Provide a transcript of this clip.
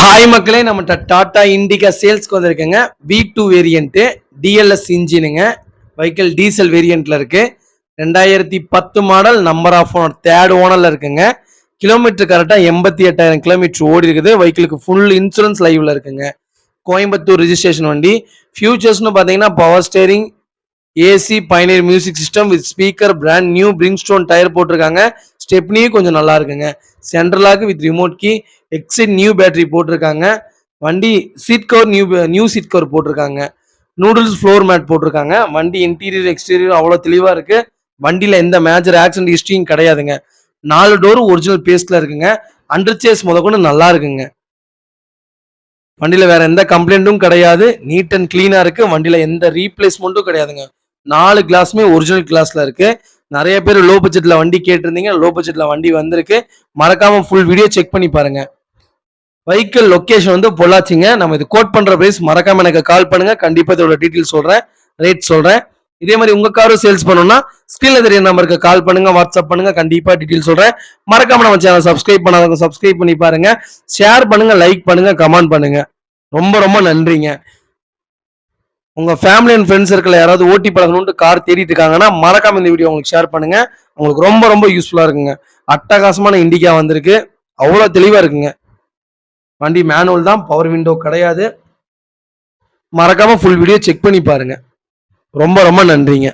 Hi மக்களே, நம்மகிட்ட டாடா இண்டிகா சேல்ஸ்க்கு வந்திருக்குங்க. V2 வேரியன்ட்டு DLS இன்ஜினுங்க. வெஹிக்கிள் டீசல் வேரியன்ட்ல இருக்கு. 2010 model, number of owner third ஓனர்ல இருக்குங்க. கிலோமீட்டர் கரெக்டா 88,000 கிலோமீட்டர் ஓடி இருக்குது. வெஹிக்கிளுக்கு ஃபுல் இன்சூரன்ஸ் லைவ்ல இருக்குங்க. கோயம்புத்தூர் ரிஜிஸ்ட்ரேஷன் வண்டி. ஃபியூச்சர்ஸ்னு பார்த்தீங்கன்னா power steering, AC, Pioneer music system with speaker, brand new Bridgestone tyre போட்டிருக்காங்க. ஸ்டெப்னியும் கொஞ்சம் நல்லா இருக்குங்க. Central lock with remote key, Exide new battery போட்டிருக்காங்க. வண்டி seat cover new seat cover போட்டிருக்காங்க. நூடுல்ஸ் ஃப்ளோர் மேட் போட்டிருக்காங்க. வண்டி இன்டீரியர் எக்ஸ்டீரியர் அவ்வளோ தெளிவாக இருக்கு. வண்டியில் எந்த மேஜர் ஆக்சிடென்ட் ஹிஸ்ட்ரியும் கிடையாதுங்க. 4 டோரும் ஒரிஜினல் பேஸ்ட்ல இருக்குங்க. அண்டர் சேஸ் முதற்கொண்டு நல்லா இருக்குங்க. வண்டியில வேற எந்த கம்ப்ளைண்ட்டும் கிடையாது. நீட் அண்ட் கிளீனா இருக்கு. வண்டியில எந்த ரீப்ளேஸ்மெண்ட்டும் கிடையாதுங்க. 4 கிளாஸுமே ஒரிஜினல் கிளாஸ்ல இருக்கு. நிறைய பேர் லோ பட்ஜெட்ல வண்டி கேட்டிருந்தீங்க. லோ பட்ஜெட்ல வண்டி வந்திருக்கு. மறக்காம ஃபுல் வீடியோ செக் பண்ணி பாருங்க. வெஹிக்கிள் லொகேஷன் வந்து பொள்ளாச்சிங்க. நம்ம இது கோட் பண்ற பிரைஸ் மறக்காம எனக்கு கால் பண்ணுங்க. கண்டிப்பா இதோட டீடைல் சொல்றேன், ரேட் சொல்றேன். இதே மாதிரி உங்க காரும் சேல்ஸ் பண்ணணும்னா ஸ்கிரீன்ல தெரிய நம்பருக்கு கால் பண்ணுங்க, வாட்ஸ்அப் பண்ணுங்க. கண்டிப்பா டீடைல் சொல்றேன். மறக்காம நம்ம சேனல் சப்ஸ்கிரைப் பண்ணாதவங்க சப்ஸ்கிரைப் பண்ணி பாருங்க. ஷேர் பண்ணுங்க, லைக் பண்ணுங்க, கமெண்ட் பண்ணுங்க. ரொம்ப ரொம்ப நன்றிங்க. உங்க ஃபேமிலி அண்ட் ஃப்ரெண்ட்ஸ் சர்க்கிள் யாராவது ஓட்டி பழகணும்னு கார் தேடிட்டு இருக்காங்கன்னா மறக்காம இந்த வீடியோ உங்களுக்கு ஷேர் பண்ணுங்க. உங்களுக்கு ரொம்ப ரொம்ப யூஸ்ஃபுல்லா இருக்குங்க. அட்டகாசமான இண்டிகா வந்திருக்கு. அவ்வளோ தெளிவா இருக்குங்க. வண்டி மேனுவல் தான், பவர் விண்டோ கிடையாது. மறக்காம ஃபுல் வீடியோ செக் பண்ணி பாருங்க. ரொம்ப ரொம்ப நன்றிங்க.